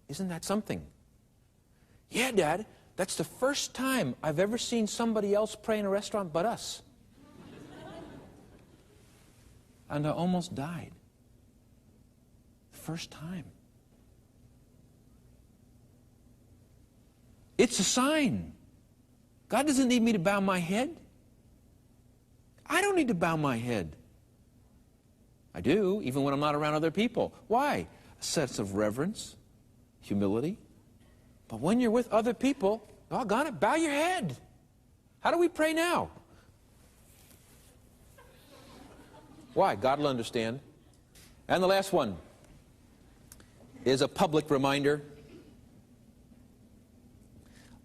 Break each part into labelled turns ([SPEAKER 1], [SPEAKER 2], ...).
[SPEAKER 1] Isn't that something? Yeah, Dad, that's the first time I've ever seen somebody else pray in a restaurant but us. And I almost died. First time. It's a sign. God doesn't need me to bow my head. I don't need to bow my head. I do, even when I'm not around other people. Why? A sense of reverence, humility. But when you're with other people, doggone it, bow your head. How do we pray now? Why? God will understand. And the last one is a public reminder.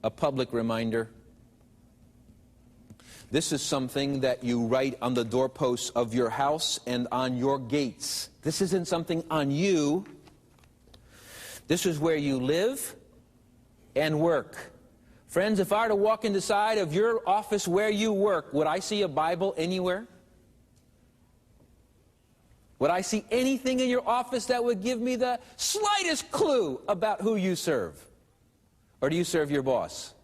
[SPEAKER 1] A public reminder. This is something that you write on the doorposts of your house and on your gates. This isn't something on you. This is where you live and work. Friends, if I were to walk in the side of your office where you work, would I see a Bible anywhere? Would I see anything in your office that would give me the slightest clue about who you serve? Or do you serve your boss?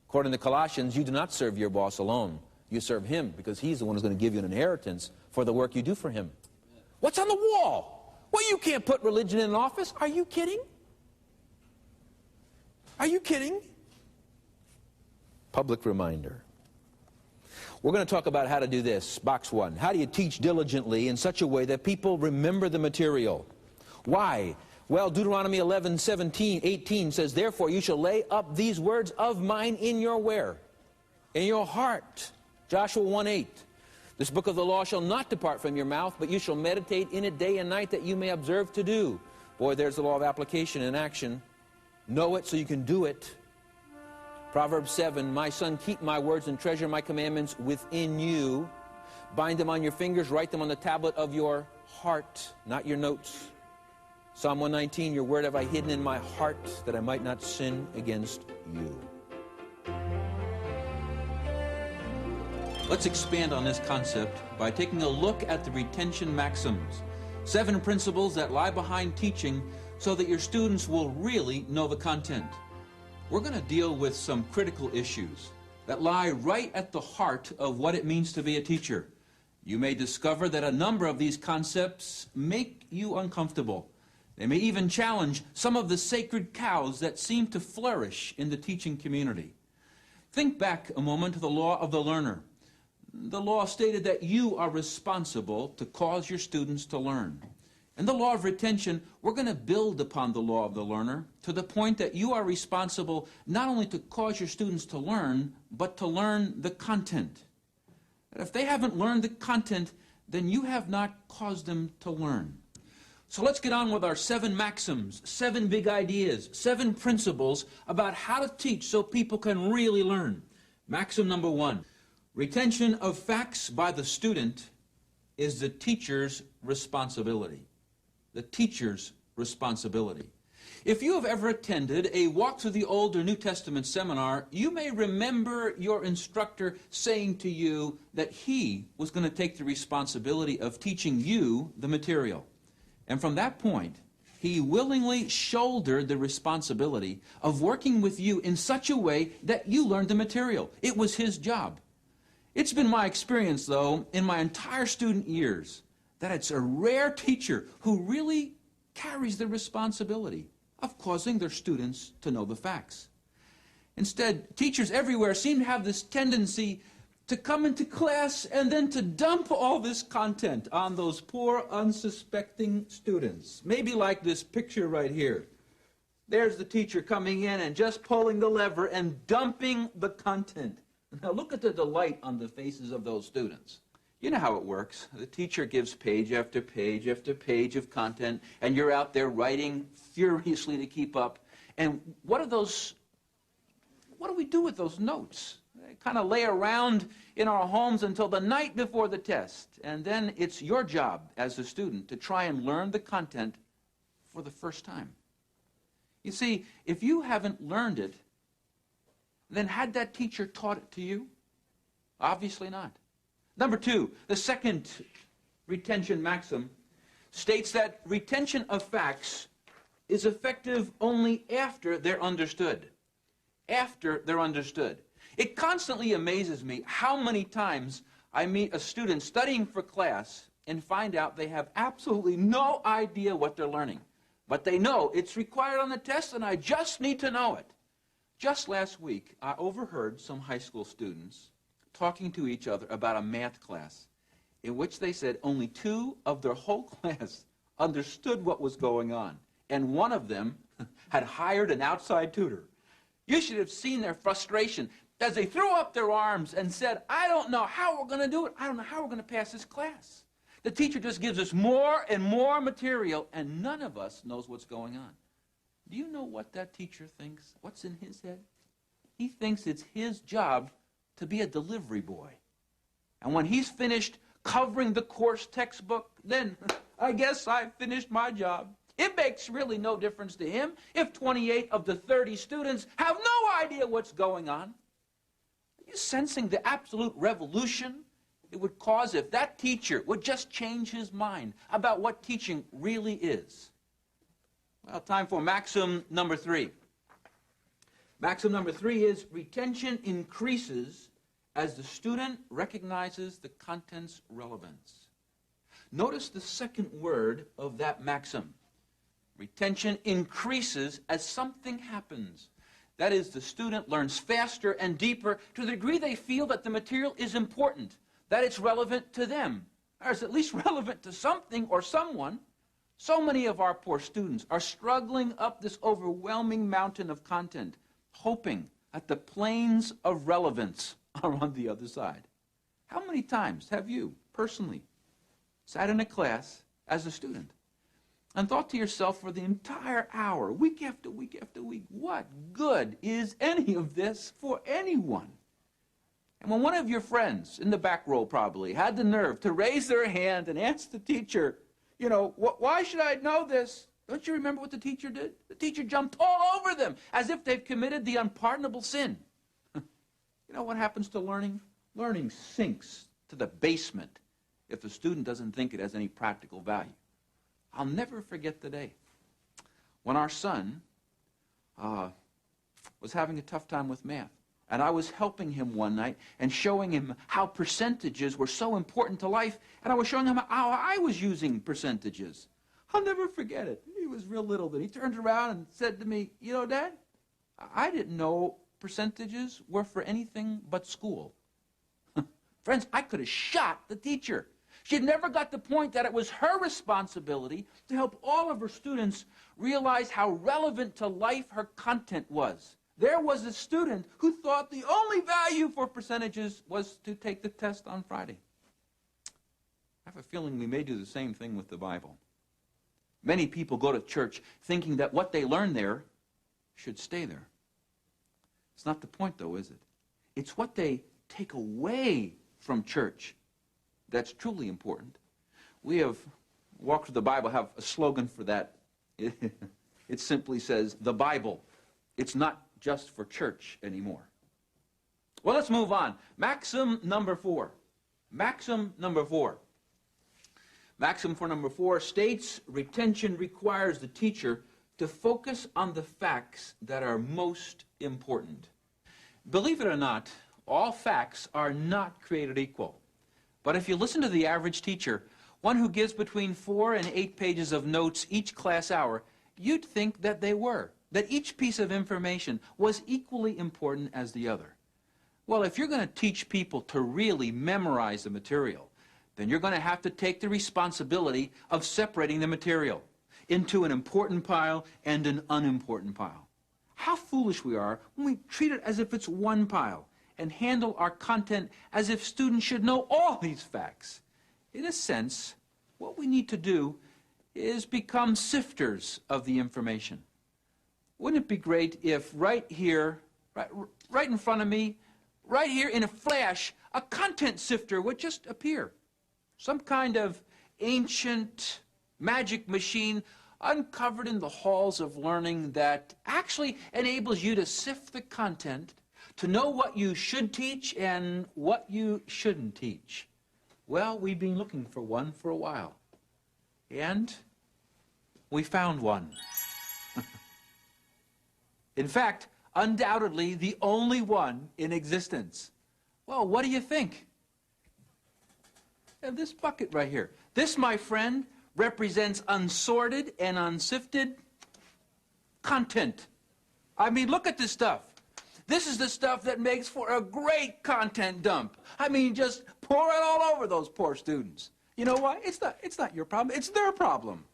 [SPEAKER 1] According to Colossians, you do not serve your boss alone. You serve him because he's the one who's going to give you an inheritance for the work you do for him. What's on the wall? Well, you can't put religion in an office. Are you kidding? Are you kidding? Public reminder. We're going to talk about how to do this. Box 1. How do you teach diligently in such a way that people remember the material? Why? Well, Deuteronomy 11:17-18 says, therefore you shall lay up these words of mine in your where? In your heart. Joshua 1:8. This book of the law shall not depart from your mouth, but you shall meditate in it day and night that you may observe to do. Boy, there's the law of application in action. Know it so you can do it. Proverbs 7, my son, keep my words and treasure my commandments within you. Bind them on your fingers, write them on the tablet of your heart, not your notes. Psalm 119, your word have I hidden in my heart, that I might not sin against you. Let's expand on this concept by taking a look at the retention maxims. 7 principles that lie behind teaching so that your students will really know the content. We're going to deal with some critical issues that lie right at the heart of what it means to be a teacher. You may discover that a number of these concepts make you uncomfortable. They may even challenge some of the sacred cows that seem to flourish in the teaching community. Think back a moment to the law of the learner. The law stated that you are responsible to cause your students to learn. In the law of retention, we're going to build upon the law of the learner to the point that you are responsible not only to cause your students to learn, but to learn the content. If they haven't learned the content, then you have not caused them to learn. So let's get on with our 7 maxims, 7 big ideas, 7 principles about how to teach so people can really learn. Maxim number 1, retention of facts by the student is the teacher's responsibility. The teacher's responsibility. If you have ever attended a Walk Through the Old or New Testament seminar, you may remember your instructor saying to you that he was going to take the responsibility of teaching you the material. And from that point, he willingly shouldered the responsibility of working with you in such a way that you learned the material. It was his job. It's been my experience, though, in my entire student years, that it's a rare teacher who really carries the responsibility of causing their students to know the facts. Instead, teachers everywhere seem to have this tendency to come into class and then to dump all this content on those poor, unsuspecting students. Maybe like this picture right here. There's the teacher coming in and just pulling the lever and dumping the content. Now look at the delight on the faces of those students. You know how it works. The teacher gives page after page after page of content, and you're out there writing furiously to keep up. And what do we do with those notes? They kind of lay around in our homes until the night before the test. And then it's your job as a student to try and learn the content for the first time. You see, if you haven't learned it, then had that teacher taught it to you? Obviously not. Number 2, the second retention maxim states that retention of facts is effective only after they're understood. After they're understood. It constantly amazes me how many times I meet a student studying for class and find out they have absolutely no idea what they're learning. But they know it's required on the test and I just need to know it. Just last week, I overheard some high school students talking to each other about a math class in which they said only 2 of their whole class understood what was going on. And one of them had hired an outside tutor. You should have seen their frustration as they threw up their arms and said, I don't know how we're going to do it. I don't know how we're going to pass this class. The teacher just gives us more and more material, and none of us knows what's going on. Do you know what that teacher thinks? What's in his head? He thinks it's his job to be a delivery boy. And when he's finished covering the course textbook, then I guess I've finished my job. It makes really no difference to him if 28 of the 30 students have no idea what's going on. Are you sensing the absolute revolution it would cause if that teacher would just change his mind about what teaching really is? Well, time for maxim number 3. Maxim number 3 is retention increases as the student recognizes the content's relevance. Notice the second word of that maxim. Retention increases as something happens. That is, the student learns faster and deeper to the degree they feel that the material is important, that it's relevant to them, or is at least relevant to something or someone. So many of our poor students are struggling up this overwhelming mountain of content, hoping that the planes of relevance are on the other side. How many times have you, personally, sat in a class as a student and thought to yourself for the entire hour, week after week after week, what good is any of this for anyone? And when one of your friends, in the back row probably, had the nerve to raise their hand and ask the teacher, you know, why should I know this? Don't you remember what the teacher did? The teacher jumped all over them as if they've committed the unpardonable sin. You know what happens to learning? Learning sinks to the basement if the student doesn't think it has any practical value. I'll never forget the day when our son was having a tough time with math. And I was helping him one night and showing him how percentages were so important to life. And I was showing him how I was using percentages. I'll never forget it. He was real little then. He turned around and said to me, you know, Dad, I didn't know percentages were for anything but school. Friends, I could have shot the teacher. She had never got the point that it was her responsibility to help all of her students realize how relevant to life her content was. There was a student who thought the only value for percentages was to take the test on Friday. I have a feeling we may do the same thing with the Bible. Many people go to church thinking that what they learn there should stay there. It's not the point, though, is it? It's what they take away from church that's truly important. We have Walk Through the Bible have a slogan for that. It simply says, the Bible. It's not just for church anymore. Well, let's move on. Maxim number 4. Maxim number 4. Maxim for number 4 states retention requires the teacher to focus on the facts that are most important. Believe it or not, all facts are not created equal. But if you listen to the average teacher, one who gives between 4 and 8 pages of notes each class hour, you'd think that they were, that each piece of information was equally important as the other. Well, if you're going to teach people to really memorize the material, then you're going to have to take the responsibility of separating the material into an important pile and an unimportant pile. How foolish we are when we treat it as if it's one pile and handle our content as if students should know all these facts. In a sense, what we need to do is become sifters of the information. Wouldn't it be great if right here, right in front of me, right here in a flash, a content sifter would just appear? Some kind of ancient magic machine uncovered in the halls of learning that actually enables you to sift the content, to know what you should teach and what you shouldn't teach. Well, we've been looking for one for a while, and we found one. In fact, undoubtedly the only one in existence. Well, what do you think? And this bucket right here. This, my friend, represents unsorted and unsifted content. I mean, look at this stuff. This is the stuff that makes for a great content dump. I mean, just pour it all over those poor students. You know why? It's not your problem. It's their problem.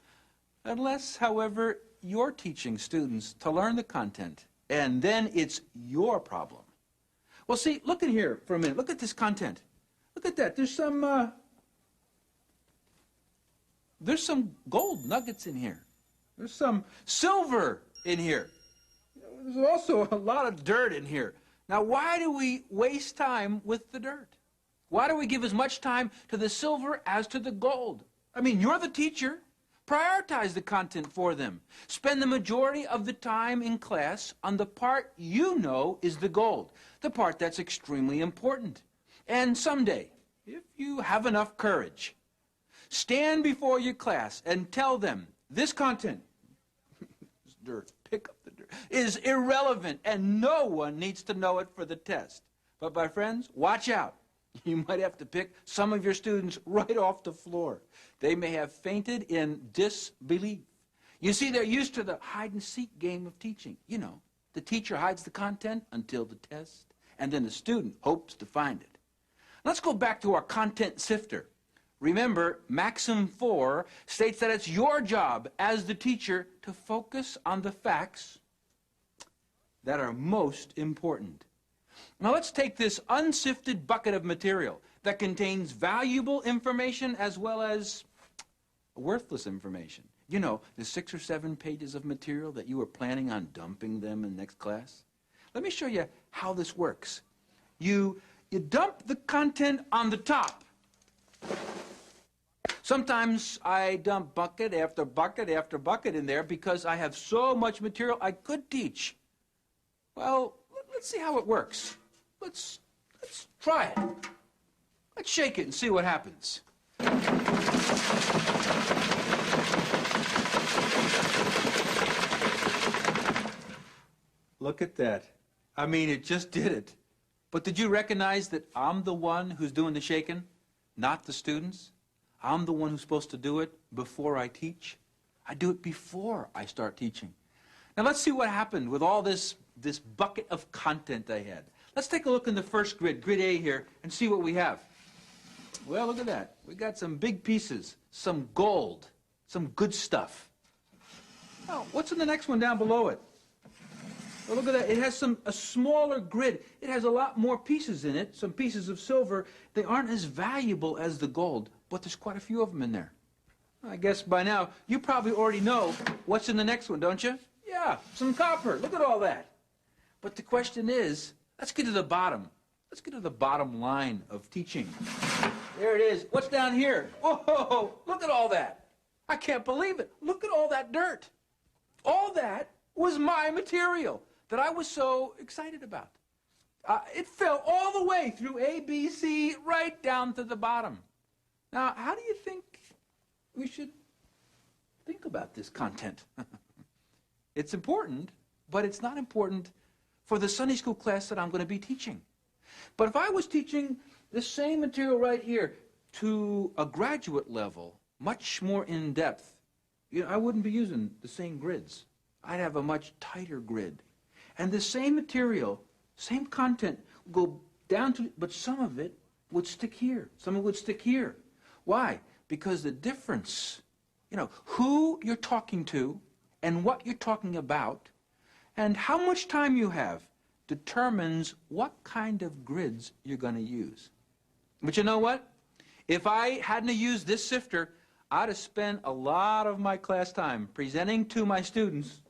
[SPEAKER 1] Unless, however, you're teaching students to learn the content, and then it's your problem. Well, see, look in here for a minute. Look at this content. Look at that. There's some gold nuggets in here. There's some silver in here. There's also a lot of dirt in here. Now, why do we waste time with the dirt? Why do we give as much time to the silver as to the gold? I mean, you're the teacher. Prioritize the content for them. Spend the majority of the time in class on the part you know is the gold, the part that's extremely important. And someday, if you have enough courage, stand before your class and tell them this content, this dirt, pick up the dirt, is irrelevant and no one needs to know it for the test. But my friends, watch out. You might have to pick some of your students right off the floor. They may have fainted in disbelief. You see, they're used to the hide-and-seek game of teaching. You know, the teacher hides the content until the test, and then the student hopes to find it. Let's go back to our content sifter. Remember, Maxim 4 states that it's your job as the teacher to focus on the facts that are most important. Now let's take this unsifted bucket of material that contains valuable information as well as worthless information. You know, the 6 or 7 pages of material that you were planning on dumping them in next class. Let me show you how this works. You dump the content on the top. Sometimes I dump bucket after bucket after bucket in there because I have so much material I could teach. Well, let's see how it works. Let's try it. Let's shake it and see what happens. Look at that. I mean, it just did it. But did you recognize that I'm the one who's doing the shaking, not the students? I'm the one who's supposed to do it before I teach. I do it before I start teaching. Now let's see what happened with all this bucket of content I had. Let's take a look in the first grid, grid A here, and see what we have. Well, look at that. We got some big pieces, some gold, some good stuff. Now, what's in the next one down below it? Well, look at that. It has a smaller grid. It has a lot more pieces in it, some pieces of silver. They aren't as valuable as the gold, but there's quite a few of them in there. I guess by now, you probably already know what's in the next one, don't you? Yeah, some copper. Look at all that. But the question is, let's get to the bottom. Let's get to the bottom line of teaching. There it is. What's down here? Whoa, look at all that. I can't believe it. Look at all that dirt. All that was my material that I was so excited about. It fell all the way through A, B, C, right down to the bottom. Now, how do you think we should think about this content? It's important, but it's not important for the Sunday school class that I'm going to be teaching. But if I was teaching the same material right here to a graduate level, much more in depth, you know, I wouldn't be using the same grids. I'd have a much tighter grid. And the same material, same content, would go down to, but some of it would stick here. Some of it would stick here. Why? Because the difference, you know, who you're talking to and what you're talking about and how much time you have determines what kind of grids you're going to use. But you know what? If I hadn't used this sifter, I'd have spent a lot of my class time presenting to my students